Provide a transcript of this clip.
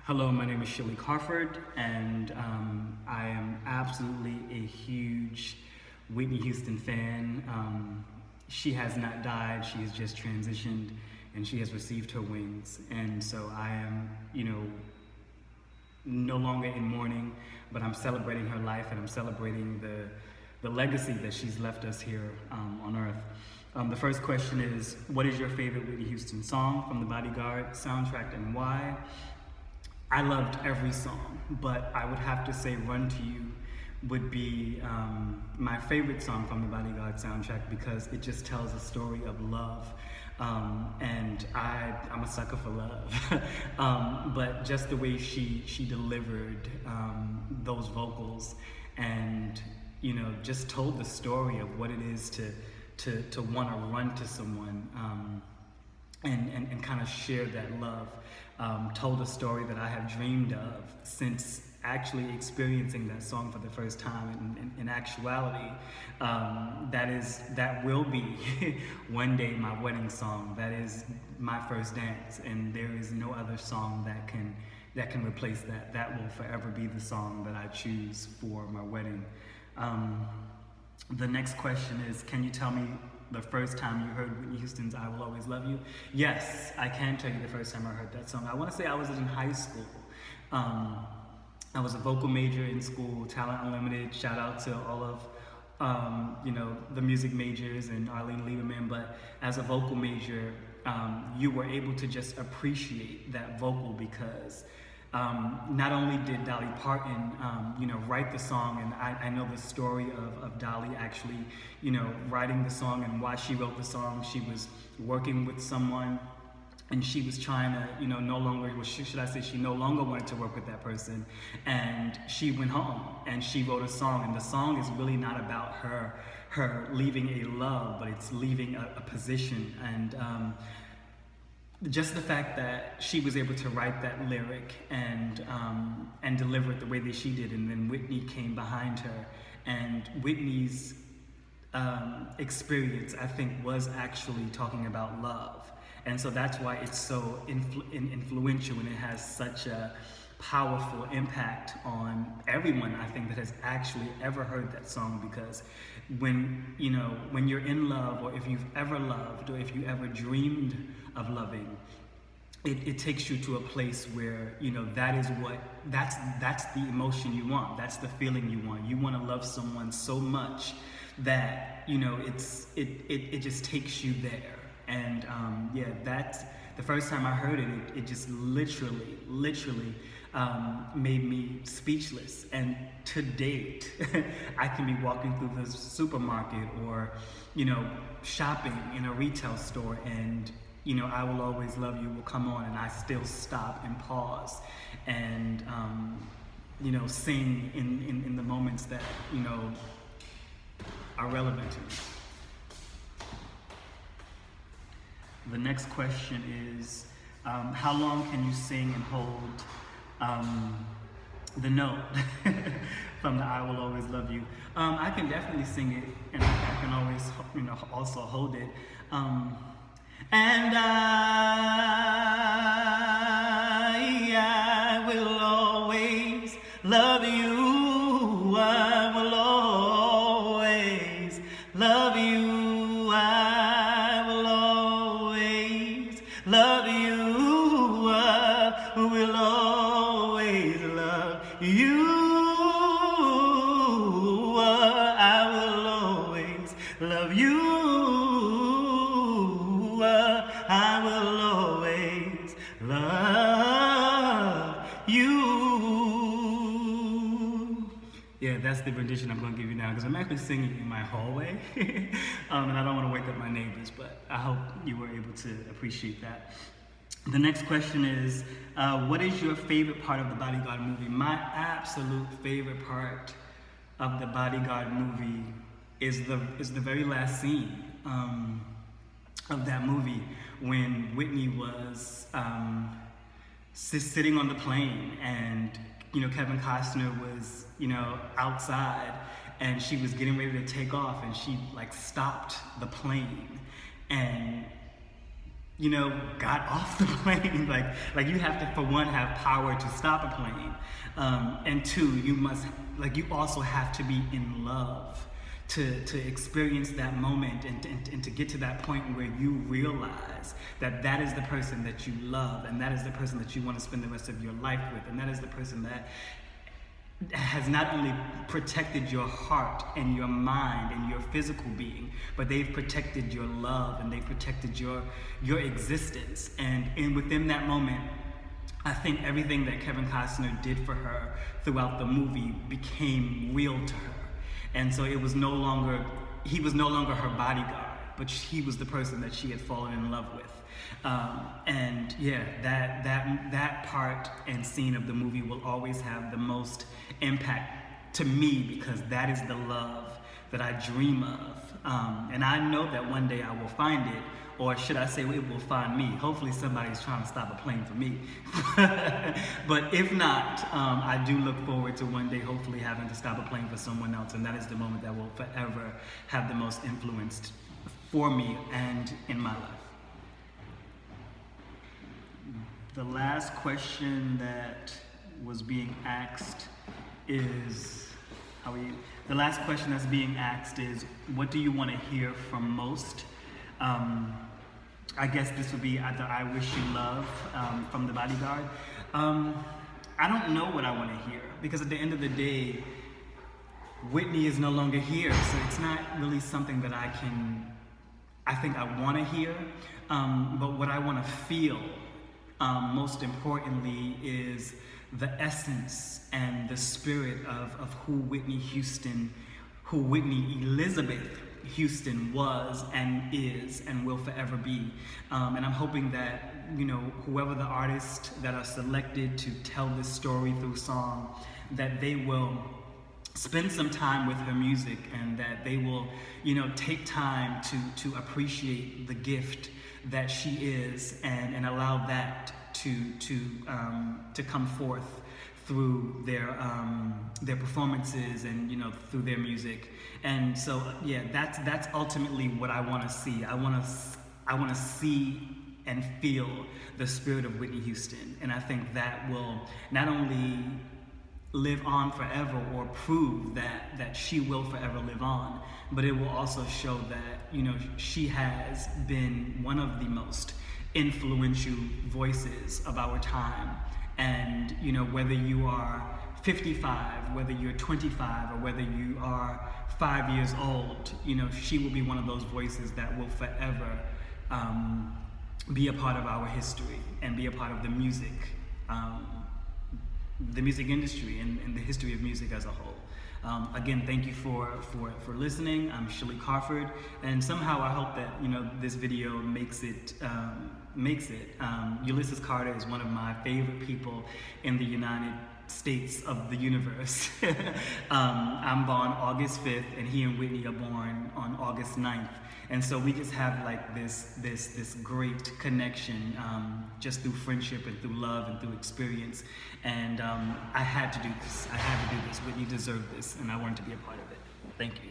Hello, my name is Sha'lik, and I am absolutely a huge Whitney Houston fan. She has not died; she has just transitioned, and she has received her wings. And so I am, no longer in mourning, but I'm celebrating her life, and I'm celebrating the legacy that she's left us here on Earth. The first question is, what is your favorite Whitney Houston song from the Bodyguard soundtrack, and why? I loved every song, but I would have to say Run to You would be my favorite song from the Bodyguard soundtrack because it just tells a story of love. And I'm a sucker for love. But just the way she delivered those vocals and, just told the story of what it is to want to run to someone and kind of share that love. Told a story that I have dreamed of since actually experiencing that song for the first time. In actuality, that will be one day my wedding song. That is my first dance, and there is no other song that can replace that. That will forever be the song that I choose for my wedding. The next question is, can you tell me the first time you heard Whitney Houston's I Will Always Love You? Yes, I can tell you the first time I heard that song. I want to say I was in high school. I was a vocal major in school, Talent Unlimited. Shout out to all of the music majors and Arlene Lieberman. But as a vocal major, you were able to just appreciate that vocal because not only did Dolly Parton, write the song, and I know the story of Dolly actually, writing the song and why she wrote the song. She was working with someone, and she was trying to, no longer, she no longer wanted to work with that person, and she went home and she wrote a song, and the song is really not about her leaving a love, but it's leaving a position, and just the fact that she was able to write that lyric and deliver it the way that she did, and then Whitney came behind her, and Whitney's experience, I think, was actually talking about love, and so that's why it's so influential, and it has such a powerful impact on everyone, I think, that has actually ever heard that song. Because when you're in love, or if you've ever loved, or if you ever dreamed of loving, it takes you to a place where that's the emotion you want, that's the feeling you want. You want to love someone so much that it just takes you there. And that's the first time I heard it. It just literally made me speechless. And to date, I can be walking through the supermarket or shopping in a retail store, and I Will Always Love You will come on, and I still stop and pause and sing in the moments that are relevant to me. The next question is, how long can you sing and hold the note from the I Will Always Love You? I can definitely sing it, and I can always also hold it. And I will always love you. I will always love you. I will always love you. I will always love you. I will always love you. I will always love you. Yeah, that's the rendition I'm going to give you now, because I'm actually singing in my hallway, and I don't want to wake up my neighbors, but I hope you were able to appreciate that. The next question is, what is your favorite part of the Bodyguard movie? My absolute favorite part of the Bodyguard movie is the very last scene of that movie, when Whitney was sitting on the plane, and Kevin Costner was outside, and she was getting ready to take off, and she stopped the plane, and got off the plane. Like you have to, for one, have power to stop a plane, and two, you also have to be in love to experience that moment and to get to that point where you realize that that is the person that you love, and that is the person that you want to spend the rest of your life with, and that is the person that has not only protected your heart and your mind and your physical being, but they've protected your love and they've protected your existence. And within that moment, I think everything that Kevin Costner did for her throughout the movie became real to her. And so he was no longer her bodyguard, but he was the person that she had fallen in love with. And yeah, that part and scene of the movie will always have the most impact to me, because that is the love that I dream of. And I know that one day I will find it, or should I say it will find me. Hopefully somebody's trying to stop a plane for me. But if not, I do look forward to one day hopefully having to stop a plane for someone else, and that is the moment that will forever have the most influence for me and in my life. The last question that was being asked is, the last question that's being asked is, what do you want to hear from most? I guess this would be either I Wish You Love from The Bodyguard. I don't know what I want to hear, because at the end of the day, Whitney is no longer here, so it's not really something that I think I want to hear, but what I want to feel, most importantly, is the essence and the spirit of who Whitney Elizabeth Houston was and is and will forever be. And I'm hoping that, whoever the artists that are selected to tell this story through song, that they will spend some time with her music, and that they will, take time to appreciate the gift that she is, and allow that to come forth through their performances and through their music. And so yeah, that's ultimately what I want to see. I want to see and feel the spirit of Whitney Houston, and I think that will not only live on forever or prove that she will forever live on, but it will also show that she has been one of the most influential voices of our time. And whether you are 55, whether you're 25, or whether you are 5 years old, she will be one of those voices that will forever be a part of our history and be a part of the music industry and the history of music as a whole. Again, thank you for listening. I'm Sha'lik Harford, and somehow I hope that this video makes it. Ulysses Carter is one of my favorite people in the United States of the universe. I'm born August 5th, and he and Whitney are born on August 9th. And so we just have like this great connection, just through friendship and through love and through experience. And I had to do this. Whitney deserved this, and I wanted to be a part of it. Thank you.